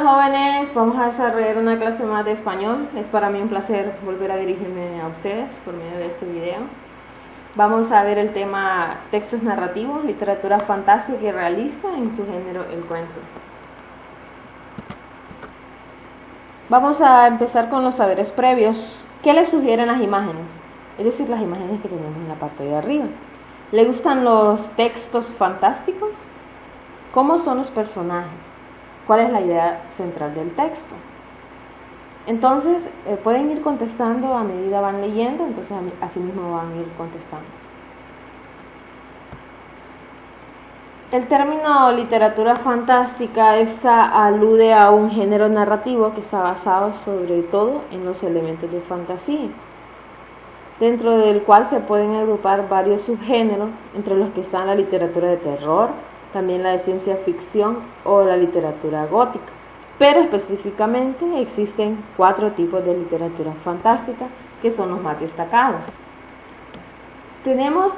Hola jóvenes, vamos a desarrollar una clase más de español. Es para mí un placer volver a dirigirme a ustedes por medio de este video. Vamos a ver el tema textos narrativos, literatura fantástica y realista en su género, el cuento. Vamos a empezar con los saberes previos. ¿Qué les sugieren las imágenes? Es decir, las imágenes que tenemos en la parte de arriba. ¿Le gustan los textos fantásticos? ¿Cómo son los personajes? ¿Cuál es la idea central del texto? Entonces, pueden ir contestando a medida van leyendo, entonces así mismo van a ir contestando. El término literatura fantástica alude a un género narrativo que está basado sobre todo en los elementos de fantasía, dentro del cual se pueden agrupar varios subgéneros, entre los que están la literatura de terror, también la de ciencia ficción o la literatura gótica. Pero específicamente existen 4 tipos de literatura fantástica que son los más destacados. Tenemos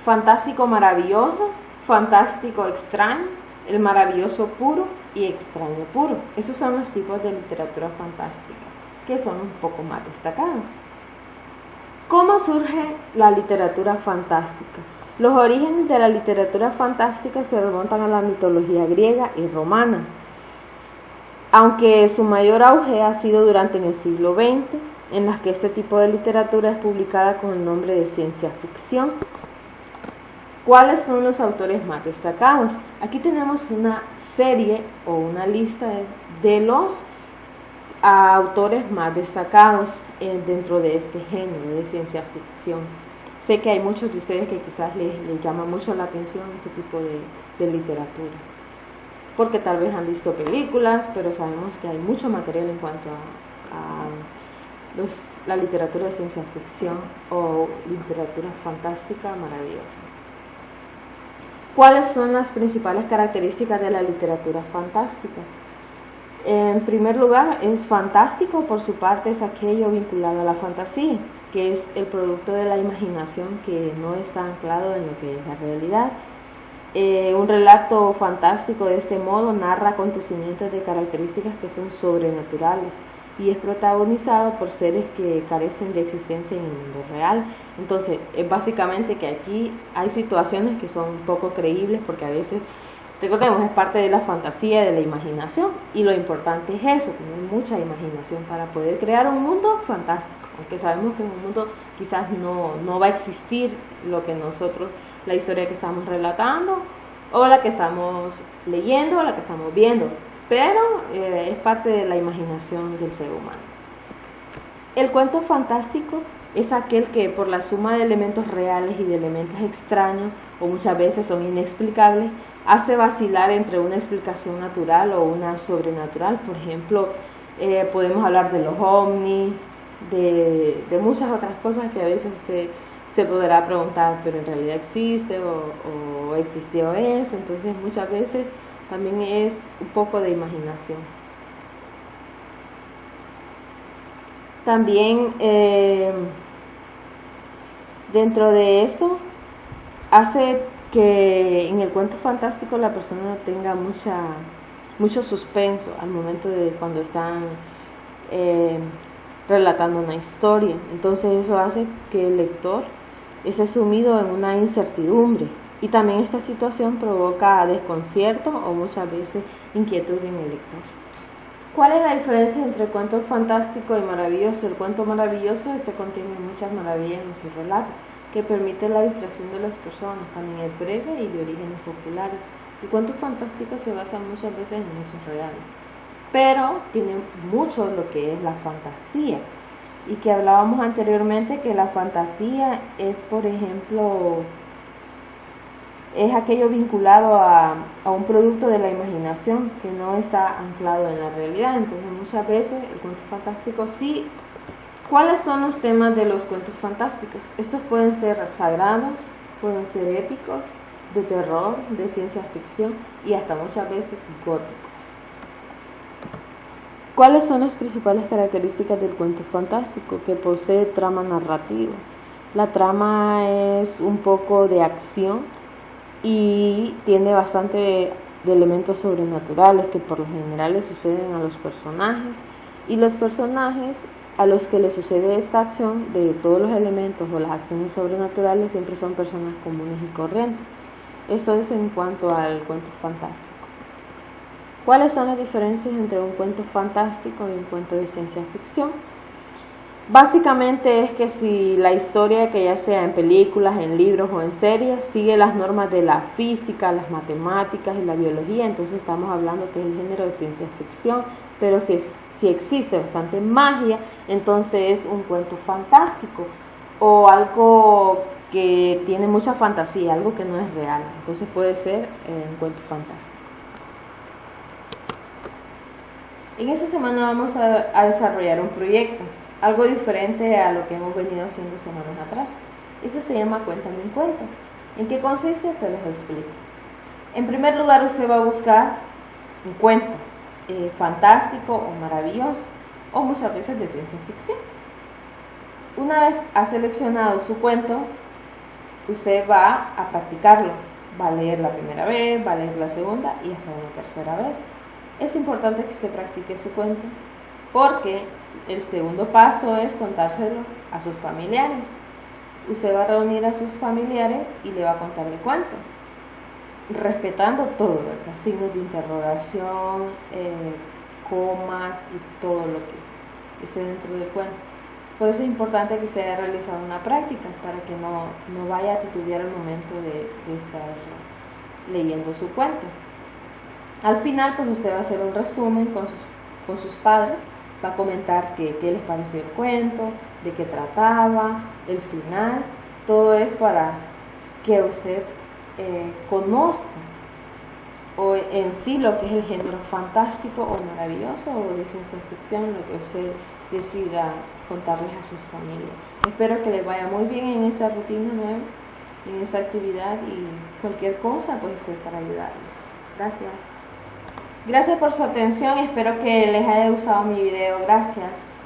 fantástico maravilloso, fantástico extraño, el maravilloso puro y extraño puro. Estos son los tipos de literatura fantástica que son un poco más destacados. ¿Cómo surge la literatura fantástica? Los orígenes de la literatura fantástica se remontan a la mitología griega y romana, aunque su mayor auge ha sido durante el siglo XX, en las que este tipo de literatura es publicada con el nombre de ciencia ficción. ¿Cuáles son los autores más destacados? Aquí tenemos una serie o una lista de los autores más destacados dentro de este género de ciencia ficción. Sé que hay muchos de ustedes que quizás les llama mucho la atención ese tipo de literatura, porque tal vez han visto películas, pero sabemos que hay mucho material en cuanto a la literatura de ciencia ficción o literatura fantástica maravillosa. ¿Cuáles son las principales características de la literatura fantástica? En primer lugar, es fantástico, por su parte, es aquello vinculado a la fantasía, que es el producto de la imaginación que no está anclado en lo que es la realidad. Un relato fantástico de este modo narra acontecimientos de características que son sobrenaturales y es protagonizado por seres que carecen de existencia en el mundo real. Entonces, es básicamente que aquí hay situaciones que son poco creíbles porque a veces, recordemos, es parte de la fantasía, de la imaginación, y lo importante es eso, tener mucha imaginación para poder crear un mundo fantástico, aunque sabemos que en un mundo quizás no va a existir lo que nosotros, la historia que estamos relatando, o la que estamos leyendo, o la que estamos viendo, pero es parte de la imaginación del ser humano. El cuento fantástico es aquel que por la suma de elementos reales y de elementos extraños, o muchas veces son inexplicables, hace vacilar entre una explicación natural o una sobrenatural. Por ejemplo, podemos hablar de los ovnis, de muchas otras cosas que a veces usted se podrá preguntar, pero en realidad existe o existió eso. Entonces muchas veces también es un poco de imaginación. También dentro de esto hace que en el cuento fantástico la persona tenga mucho suspenso al momento de cuando están relatando una historia. Entonces eso hace que el lector esté sumido en una incertidumbre, y también esta situación provoca desconcierto o muchas veces inquietud en el lector. ¿Cuál es la diferencia entre cuento fantástico y maravilloso? El cuento maravilloso contiene muchas maravillas en su relato, que permite la distracción de las personas, también es breve y de orígenes populares. El cuento fantástico se basa muchas veces en hechos reales, pero tiene mucho lo que es la fantasía, y que hablábamos anteriormente que la fantasía es, por ejemplo, es aquello vinculado a un producto de la imaginación que no está anclado en la realidad. Entonces muchas veces el cuento fantástico sí. ¿Cuáles son los temas de los cuentos fantásticos? Estos pueden ser sagrados, pueden ser épicos, de terror, de ciencia ficción y hasta muchas veces góticos. ¿Cuáles son las principales características del cuento fantástico? Que posee trama narrativa. La trama es un poco de acción y tiene bastante de elementos sobrenaturales que por lo general le suceden a los personajes, y los personajes a los que les sucede esta acción de todos los elementos o las acciones sobrenaturales siempre son personas comunes y corrientes. Eso es en cuanto al cuento fantástico. ¿Cuáles son las diferencias entre un cuento fantástico y un cuento de ciencia ficción? Básicamente es que si la historia, que ya sea en películas, en libros o en series, sigue las normas de la física, las matemáticas y la biología, entonces estamos hablando que es el género de ciencia ficción. Pero si existe bastante magia, entonces es un cuento fantástico, o algo que tiene mucha fantasía, algo que no es real, entonces puede ser un cuento fantástico. En esta semana vamos a desarrollar un proyecto, algo diferente a lo que hemos venido haciendo semanas atrás. Eso se llama Cuéntame un cuento. ¿En qué consiste? Se les explico. En primer lugar, usted va a buscar un cuento fantástico o maravilloso, o muchas veces de ciencia ficción. Una vez ha seleccionado su cuento, usted va a practicarlo. Va a leer la primera vez, va a leer la segunda y hasta una tercera vez. Es importante que usted practique su cuento, porque el segundo paso es contárselo a sus familiares. Usted va a reunir a sus familiares y le va a contar el cuento, respetando todo, ¿verdad? Signos de interrogación, comas y todo lo que esté dentro del cuento. Por eso es importante que usted haya realizado una práctica, para que no vaya a titubear al momento de estar leyendo su cuento. Al final, pues usted va a hacer un resumen con sus padres, va a comentar qué les pareció el cuento, de qué trataba, el final. Todo es para que usted conozca o en sí lo que es el género fantástico o maravilloso o de ciencia ficción, lo que usted decida contarles a sus familias. Espero que les vaya muy bien en esa rutina nueva, en esa actividad, y cualquier cosa pues estoy para ayudarles. Gracias por su atención, espero que les haya gustado mi video. Gracias.